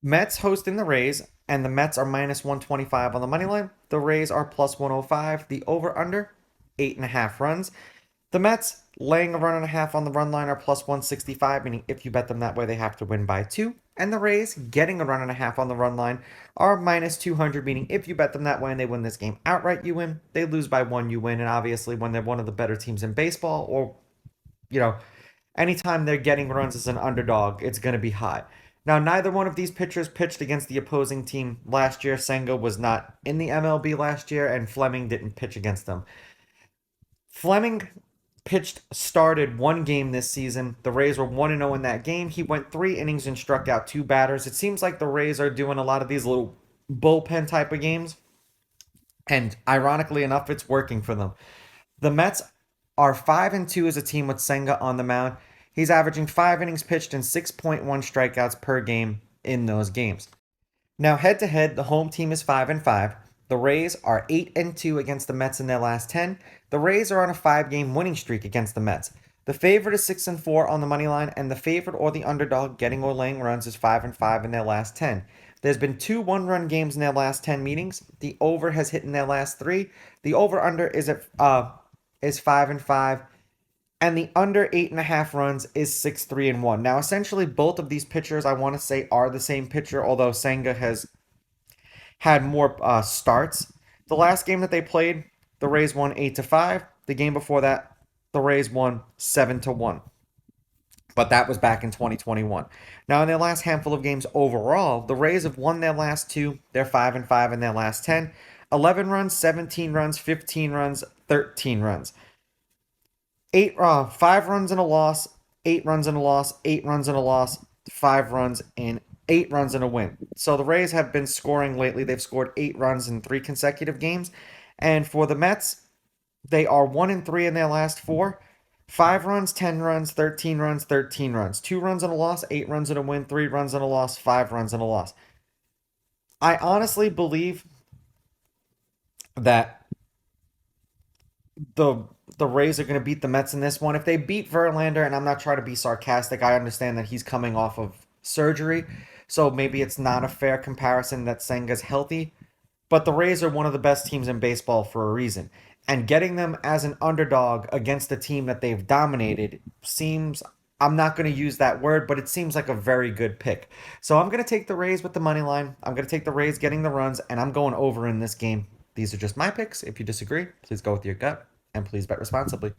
Mets hosting the Rays, and the Mets are minus 125 on the money line. The Rays are plus 105. The over under, 8.5 runs. The Mets laying a run and a half on the run line are plus 165, meaning if you bet them that way, they have to win by two. And the Rays getting a run and a half on the run line are minus 200, meaning if you bet them that way and they win this game outright, you win. They lose by one, you win. And obviously, when they're one of the better teams in baseball, or, you know, anytime they're getting runs as an underdog, it's going to be high. Now, neither one of these pitchers pitched against the opposing team last year. Senga was not in the MLB last year, and Fleming didn't pitch against them. Fleming started one game this season. The Rays were 1-0 in that game. He went 3 innings and struck out two batters. It seems like the Rays are doing a lot of these little bullpen type of games, and ironically enough, it's working for them. The Mets are 5-2 as a team with Senga on the mound. He's averaging 5 innings pitched and 6.1 strikeouts per game in those games. Now, head to head, the home team is 5-5. The Rays are 8-2 against the Mets in their last 10. The Rays are on a 5-game winning streak against the Mets. The favorite is 6-4 on the money line, and the favorite or the underdog getting or laying runs is 5-5 in their last 10. There's been two one-run games in their last 10 meetings. The over has hit in their last three. The over/under is 5-5, and the under 8.5 runs is 6-3-1. Now, essentially, both of these pitchers I want to say are the same pitcher, although Senga has had more starts. The last game that they played, the Rays won 8-5. The game before that, the Rays won 7-1. But that was back in 2021. Now, in their last handful of games overall, the Rays have won their last two. They're 5-5 in their last 10. 11 runs, 17 runs, 15 runs, 13 runs. 5 runs and a loss, 8 runs and a loss, 8 runs and a loss, 5 runs and 8 runs and a win. So the Rays have been scoring lately. They've scored 8 runs in 3 consecutive games. And for the Mets, they are 1-3 in their last four. 5 runs, 10 runs, 13 runs, 13 runs. 2 runs and a loss, 8 runs and a win, 3 runs and a loss, 5 runs and a loss. I honestly believe that the the Rays are going to beat the Mets in this one. If they beat Verlander, and I'm not trying to be sarcastic, I understand that he's coming off of surgery, so maybe it's not a fair comparison that Senga's healthy. But the Rays are one of the best teams in baseball for a reason. And getting them as an underdog against a team that they've dominated seems, I'm not going to use that word, but it seems like a very good pick. So I'm going to take the Rays with the money line. I'm going to take the Rays getting the runs, and I'm going over in this game. These are just my picks. If you disagree, please go with your gut and please bet responsibly.